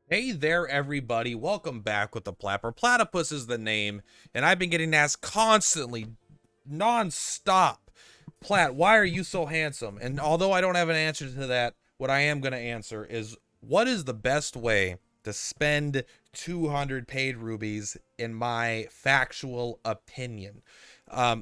Hey there, everybody. Welcome back with the Plapper. Platypus is the name, and I've been getting asked constantly, non-stop, Plat, why are you so handsome? And although I don't have an answer to that, what I am going to answer is what is the best way to spend 200 paid rubies in my factual opinion?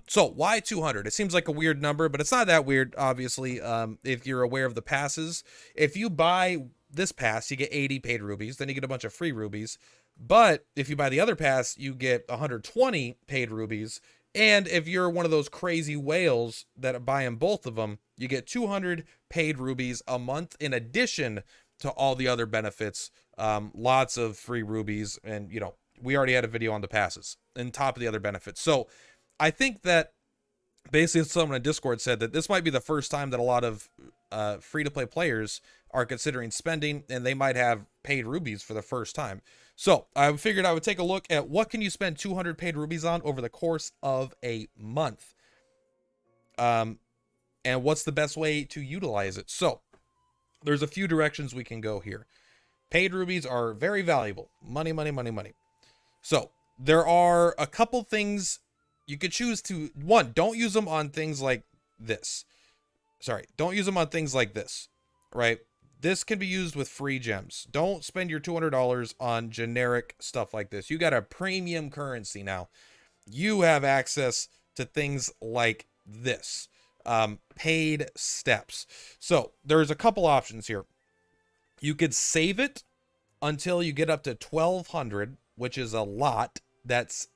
So why 200? It seems like a weird number, but it's not that weird, obviously, if you're aware of the passes. If you buy this pass, you get 80 paid rubies, then you get a bunch of free rubies. But if you buy the other pass, you get 120 paid rubies. And if you're one of those crazy whales that are buying both of them, you get 200 paid rubies a month in addition to all the other benefits. Lots of free rubies. And, we already had a video on the passes and top of the other benefits. So I think that basically someone in Discord said that this might be the first time that a lot of free-to-play players are considering spending, and they might have paid rubies for the first time. So I figured I would take a look at what can you spend 200 paid rubies on over the course of a month, and what's the best way to utilize it. So there's a few directions we can go here. Paid rubies are very valuable. Money, money, money, money. So there are a couple things you could choose to. One, don't use them on things like this. Sorry, don't use them on things like this, right? This can be used with free gems. Don't spend your $200 on generic stuff like this. You got a premium currency now. You have access to things like this, paid steps. So there's a couple options here. You could save it until you get up to 1200, which is a lot. That's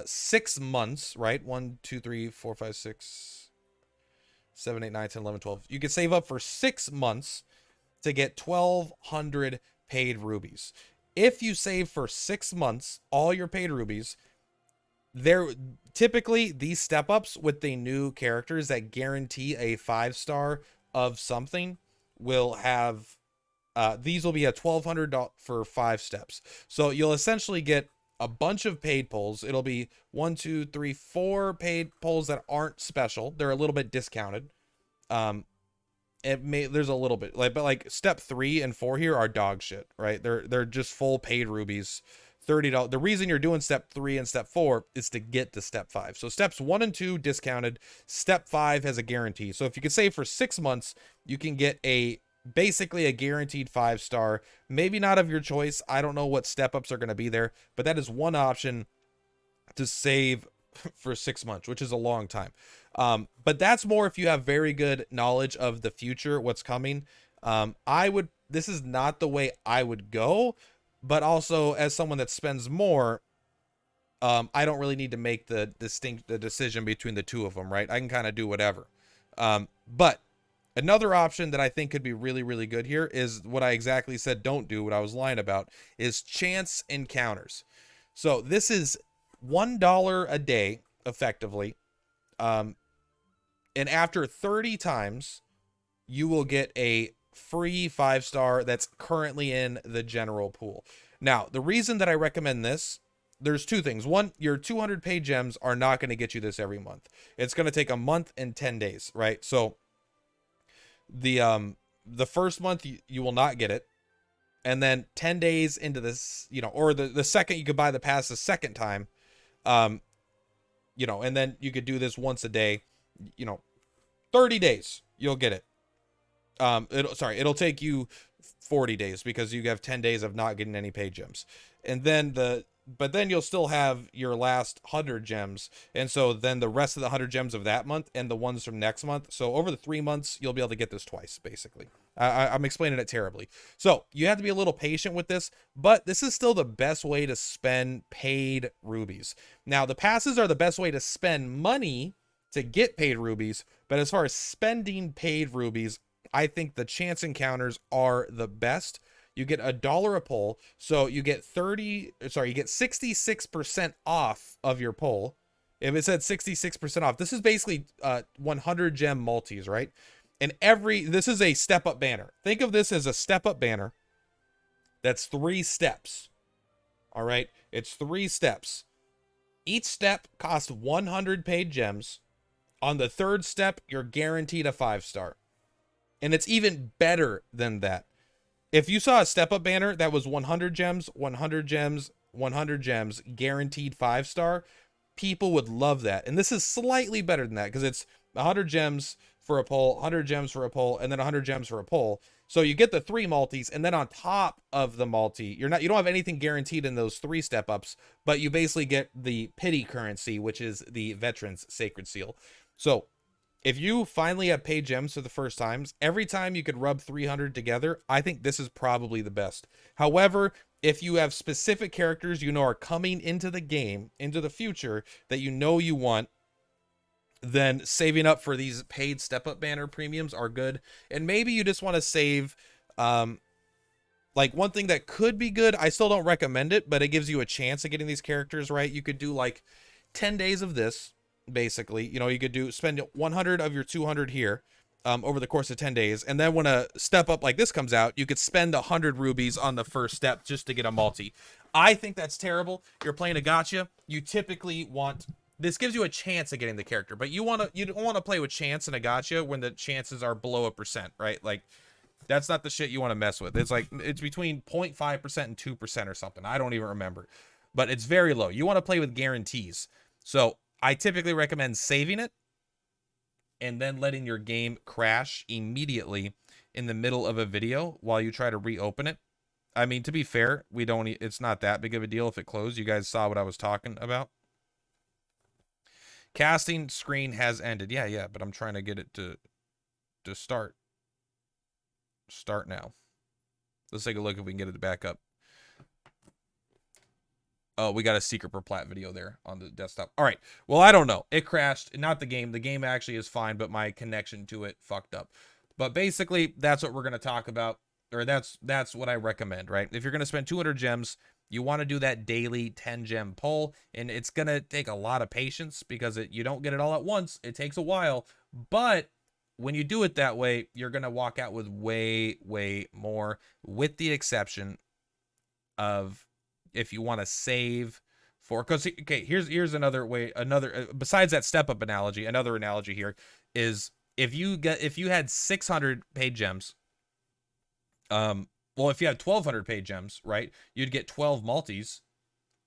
6 months, right? 1, 2, 3, 4, 5, 6, 7, 8, 9, 10, 11, 12. You can save up for 6 months to get 1200 paid rubies. If you save for 6 months, all your paid rubies, they're typically these step ups with the new characters that guarantee a 5-star of something will have these will be a $1200 for 5 steps. So you'll essentially get a bunch of paid pulls. It'll be 1, 2, 3, 4 paid pulls that aren't special. They're a little bit discounted. There's a little bit but like step 3 and 4 here are dog shit, right? They're just full paid rubies. $30. The reason you're doing step 3 and step 4 is to get to step 5. So steps 1 and 2 discounted. Step 5 has a guarantee. So if you could save for 6 months, you can get basically a guaranteed 5-star, maybe not of your choice. I don't know what step ups are going to be there, but that is one option to save for 6 months, which is a long time. But that's more if you have very good knowledge of the future, what's coming. This is not the way I would go, but also as someone that spends more, I don't really need to make the decision between the two of them, right? I can kind of do whatever. But another option that I think could be really, really good here is what I exactly said don't do, what I was lying about, is chance encounters. So this is $1 a day, effectively. And after 30 times, you will get a free 5-star that's currently in the general pool. Now, the reason that I recommend this, there's two things. One, your 200 paid gems are not going to get you this every month. It's going to take a month and 10 days, right? So the first month you will not get it, and then 10 days into this, or the second you could buy the pass the second time, and then you could do this once a day, 30 days you'll get it. It'll take you 40 days because you have 10 days of not getting any paid gems, and then but then you'll still have your last 100 gems, and so then the rest of the 100 gems of that month and the ones from next month. So over the 3 months, you'll be able to get this twice, basically. I'm explaining it terribly. So you have to be a little patient with this, but this is still the best way to spend paid rubies. Now, the passes are the best way to spend money to get paid rubies, but as far as spending paid rubies, I think the chance encounters are the best. You get $1 a pull, so you get 66% off of your pull. If it said 66% off, this is basically 100 gem multis, right? And this is a step up banner. Think of this as a step up banner. That's 3 steps. All right, it's 3 steps. Each step costs 100 paid gems. On the 3rd step, you're guaranteed a 5-star. And it's even better than that. If you saw a step up banner that was 100 gems, 100 gems, 100 gems, guaranteed 5-star, people would love that. And this is slightly better than that because it's 100 gems for a pull, 100 gems for a pull, and then 100 gems for a pull. So you get the 3 multis, and then on top of the multi, you don't have anything guaranteed in those 3 step ups, but you basically get the pity currency, which is the Veteran's Sacred Seal. So if you finally have paid gems for the first times, every time you could rub 300 together, I think this is probably the best. However, if you have specific characters you know are coming into the game, into the future, that you know you want, then saving up for these paid step-up banner premiums are good. And maybe you just want to save, like one thing that could be good, I still don't recommend it, but it gives you a chance of getting these characters right. You could do like 10 days of this, basically. You know, you could spend 100 of your 200 here over the course of 10 days. And then when a step up like this comes out, you could spend 100 rubies on the first step just to get a multi. I think that's terrible. You're playing a gacha. You typically want... This gives you a chance of getting the character, but you don't want to play with chance in a gacha when the chances are below 1%, right? Like, that's not the shit you want to mess with. It's like, it's between 0.5% and 2% or something. I don't even remember, but it's very low. You want to play with guarantees. So I typically recommend saving it and then letting your game crash immediately in the middle of a video while you try to reopen it. I mean, to be fair, it's not that big of a deal if it closed. You guys saw what I was talking about. Casting screen has ended. Yeah, but I'm trying to get it to start. Start now. Let's take a look if we can get it back up. Oh, we got a secret per plat video there on the desktop. All right. Well, I don't know. It crashed. Not the game. The game actually is fine, but my connection to it fucked up. But basically, that's what we're going to talk about. Or that's what I recommend, right? If you're going to spend 200 gems, you want to do that daily 10 gem pull, and it's going to take a lot of patience because you don't get it all at once. It takes a while, but when you do it that way, you're going to walk out with way, way more, with the exception of if you want to save for, because, okay, here's another way, besides that step up analogy, another analogy here is if you had 600 paid gems, well, if you had 1,200 paid gems, right, you'd get 12 multis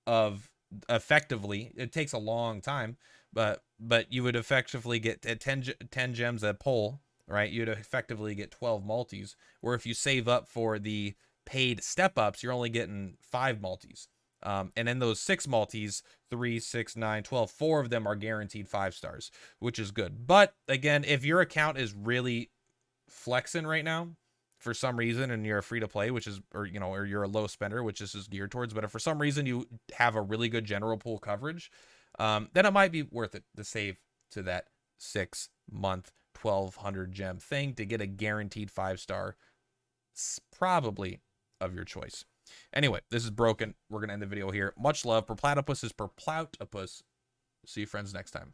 of effectively. It takes a long time, but you would effectively get 10 gems a pull, right? You'd effectively get 12 multis. Where if you save up for the paid step ups, you're only getting 5 multis. And in those 6 multis, 3, 6, 9, 12, 4 of them are guaranteed 5 stars, which is good. But again, if your account is really flexing right now, for some reason, and you're free to play, or you're a low spender, which this is geared towards, but if for some reason you have a really good general pool coverage, then it might be worth it to save to that 6-month 1,200 gem thing to get a guaranteed 5-star, probably of your choice. Anyway, this is broken. We're gonna end the video here. Much love. Purplatypus is Purplatypus. See you friends next time.